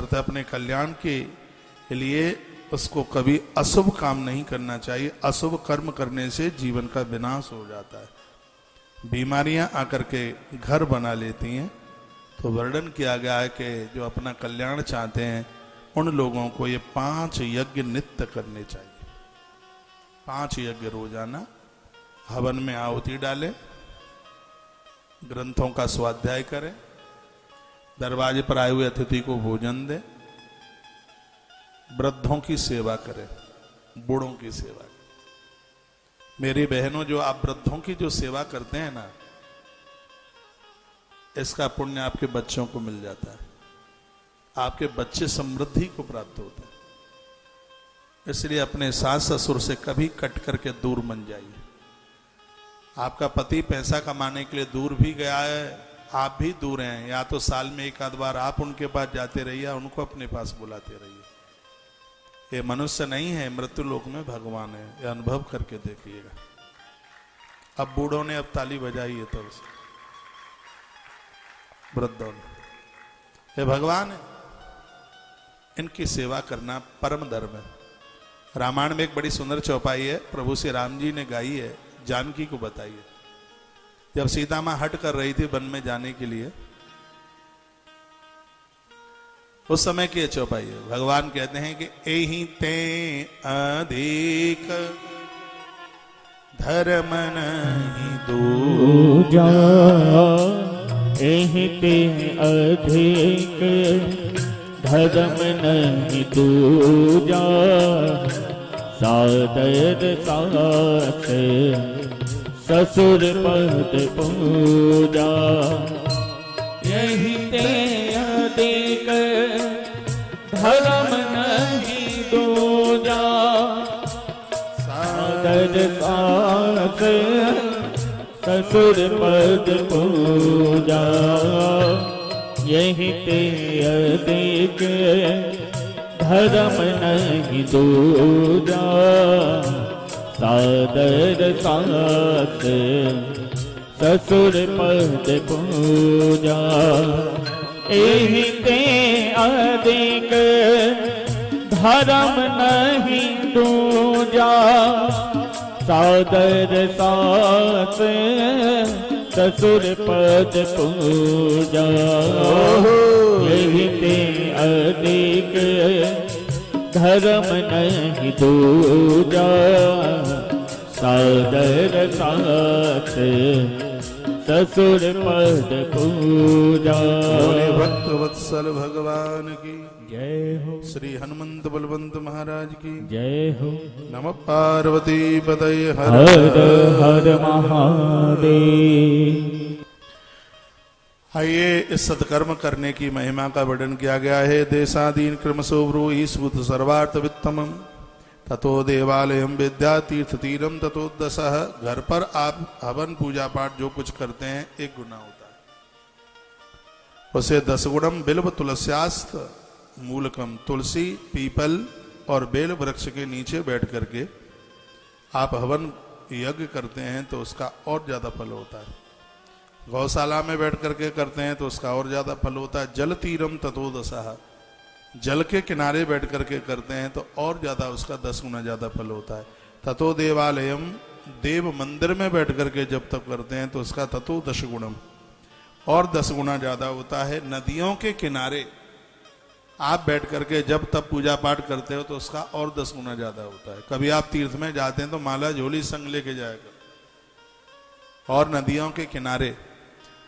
करता है अपने कल्याण के लिए उसको कभी अशुभ काम नहीं करना चाहिए। अशुभ कर्म करने से जीवन का विनाश हो जाता है। बीमारियां आकर के घर बना लेती हैं। तो वर्णन किया गया है कि जो अपना कल्याण चाहते हैं उन लोगों को ये 5 यज्ञ नित्य करने चाहिए। 5 यज्ञ रोजाना, हवन में आहुति डालें, ग्रंथों का स्वाध्याय करें, दरवाजे पर आए हुए अतिथि को भोजन दें, वृद्धों की सेवा करें, बूढ़ों की सेवा करें। मेरी बहनों, जो आप वृद्धों की जो सेवा करते हैं ना, इसका पुण्य आपके बच्चों को मिल जाता है। आपके बच्चे समृद्धि को प्राप्त होते हैं। इसलिए अपने सास ससुर से कभी कट करके दूर मत जाइए। आपका पति पैसा कमाने के लिए दूर भी गया है, आप भी दूर हैं, या तो साल में एक आध बार आप उनके पास जाते रहिए, उनको अपने पास बुलाते रहिए। ये मनुष्य नहीं है, मृत्यु लोक में भगवान है। ये अनुभव करके देखिएगा। अब बूढ़ों ने अब ताली बजाई है, तो वृद्धों ने, ये भगवान है, इनकी सेवा करना परम धर्म है। रामायण में एक बड़ी सुंदर चौपाई है, प्रभु श्री राम जी ने गाई है, जानकी को बताई है। जब सीता मां हट कर रही थी वन में जाने के लिए, उस समय की चौपाई है। भगवान कहते हैं कि एहि ते अधिक धर्म नहीं दूजा, एहि ते अधिक धर्म नहीं दूजा, सादर साथ ससुर पद पूजा। यही ते अधिक धर्म नहीं दूजा, सादर साथ ससुर पद पूजा। यही ते अधिक धर्म नहीं दूजा, सादर साथ ससुर पद पूजा। एहि ते अधिक धर्म नहीं दूजा, सादर साथ ससुर पद पूजा। यही ते अधिक धर्म नहीं दूजा, सादर साथ ससुर पद पूजा। भक्त वत्सल भगवान की जय हो। श्री हनुमंत बलवंत महाराज की जय हो। नमः पार्वती पतये हर हर हर महादेव। आइए, इस सत्कर्म करने की महिमा का वर्णन किया गया है। देशादीन क्रमशो ब्रूहि सुत सर्वार्थ वित्तमम्, ततो देवालयम विद्या तीर्थ तीरम ततो दशः। घर पर आप हवन पूजा पाठ जो कुछ करते हैं 1 गुना होता है, उसे 10 गुणम बिल्व तुलस्यास्त मूलकम। तुलसी, पीपल और बेल वृक्ष के नीचे बैठ करके आप हवन यज्ञ करते हैं तो उसका और ज्यादा फल होता है। गौशाला में बैठ करके करते हैं तो उसका और ज्यादा फल होता है। जल तीरम ततो दशः, जल के किनारे बैठ करके करते हैं तो और ज्यादा उसका 10 गुना ज्यादा फल होता है। ततो देवालयम, देव मंदिर में बैठ करके जब तक करते हैं तो उसका ततो 10 गुणम, और 10 गुना ज्यादा होता है। नदियों के किनारे आप बैठ करके जब तब पूजा पाठ करते हो तो उसका और 10 गुना ज्यादा होता है। कभी आप तीर्थ में जाते हैं तो माला झोली संग लेके जाएगा, और नदियों के किनारे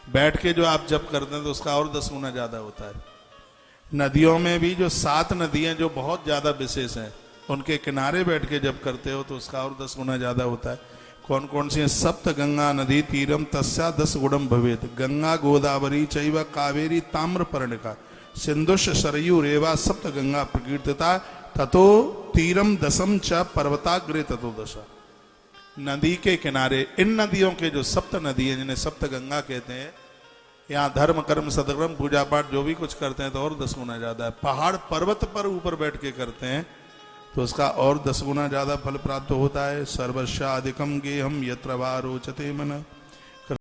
बैठ के जो आप जब करते हैं तो उसका और 10 गुना ज्यादा होता है। नदियों में भी जो 7 नदियां जो बहुत ज्यादा विशेष हैं, उनके किनारे बैठ के जब करते हो तो उसका और 10 गुना ज्यादा होता है। कौन कौन सी है? सप्त गंगा नदी तीरम तस्या 10 गुणम भवेत। गंगा, गोदावरी चैव कावेरी ताम्रपर्णिका सिंधुष सरयू रेवा सप्त गंगा प्रकीर्तिता ततो तीरम 10 च पर्वताग्रे ततो दशा। नदी के किनारे, इन नदियों के जो सप्त नदी है जिन्हें सप्त गंगा कहते हैं, यहाँ धर्म कर्म सदकर्म पूजा पाठ जो भी कुछ करते हैं तो और 10 गुना ज्यादा है। पहाड़ पर्वत पर ऊपर बैठ के करते हैं तो उसका और 10 गुना ज्यादा फल प्राप्त होता है। सर्वस्याधिकम गेहम यत्र वा रोचते मन।